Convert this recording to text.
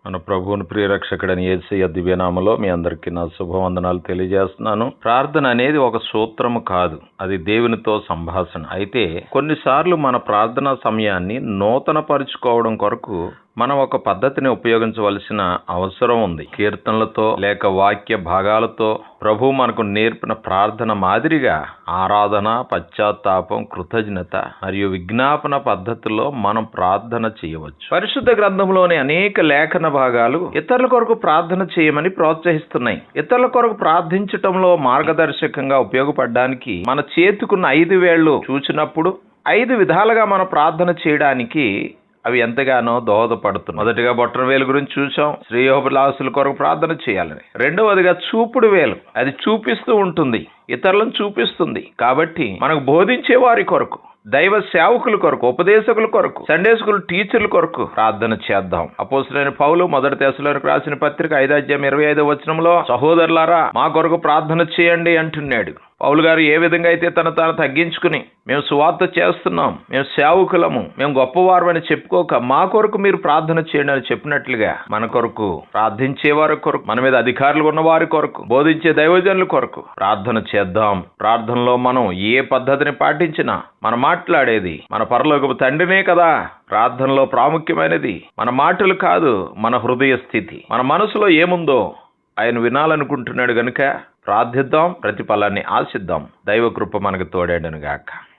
మన ప్రభువుని ప్రియరక్షకుడని యేసయ్య దివ్యనామలో మీ అందరికీ నా శుభవందనాలు తెలియజేస్తున్నాను. ప్రార్థన అనేది ఒక సూత్రము కాదు, అది దేవునితో సంభాషణ. అయితే కొన్నిసార్లు మన ప్రార్థనా సమయాన్ని నూతన పరుచుకోవడం కొరకు మనం ఒక పద్ధతిని ఉపయోగించవలసిన అవసరం ఉంది. కీర్తనలతో లేక వాక్య భాగాలతో ప్రభు మనకు నేర్పిన ప్రార్థన మాదిరిగా ఆరాధన, పశ్చాత్తాపం, కృతజ్ఞత మరియు విజ్ఞాపన పద్ధతిలో మనం ప్రార్థన చేయవచ్చు. పరిశుద్ధ గ్రంథంలోని అనేక లేఖన భాగాలు ఇతరుల కొరకు ప్రార్థన చేయమని ప్రోత్సహిస్తున్నాయి. ఇతరుల కొరకు ప్రార్థించటంలో మార్గదర్శకంగా ఉపయోగపడడానికి మన చేతికున్న 5 వేళ్లు చూచినప్పుడు 5 విధాలుగా మనం ప్రార్థన చేయడానికి అవి ఎంతగానో దోహదపడుతుంది. మొదటిగా బొట్టన వేలు గురించి చూసాం, శ్రేయోభిలాషుల కొరకు ప్రార్థన చేయాలని. రెండవదిగా చూపుడు వేలు, అది చూపిస్తూ ఉంటుంది, ఇతరులను చూపిస్తుంది. కాబట్టి మనకు బోధించే వారి కొరకు, దైవ సేవకుల కొరకు, ఉపదేశకుల కొరకు, సండే స్కూల్ టీచర్ల కొరకు ప్రార్థన చేద్దాం. అపోస్తలుడైన పౌలు మొదటి తెస్సలోనికీయులకు రాసిన పత్రిక 5:25 సహోదరులారా మా కొరకు ప్రార్థన చేయండి అంటున్నాడు. పౌలు గారు ఏ విధంగా అయితే తాను తగ్గించుకుని మేము సువార్త చేస్తున్నాం, మేము సేవకులము, మేము గొప్పవారు అని చెప్పుకోక మా కొరకు మీరు ప్రార్థన చేయండి అని చెప్పినట్లుగా మన కొరకు, ప్రార్థించే వారి కొరకు, మన మీద అధికారులు ఉన్న వారి కొరకు, బోధించే దైవజనుల కొరకు ప్రార్థన చేద్దాం. ప్రార్థనలో మనం ఏ పద్ధతిని పాటించినా మనం మాట్లాడేది మన పరలోకపు తండ్రినే కదా. ప్రార్థనలో ప్రాముఖ్యమైనది మన మాటలు కాదు, మన హృదయ స్థితి, మన మనసులో ఏముందో ఆయన వినాలనుకుంటున్నాడు గనుక ప్రార్థిద్దాం, ప్రతిఫలాన్ని ఆశిద్దాం. దైవ కృప మనకు తోడేడను గాక.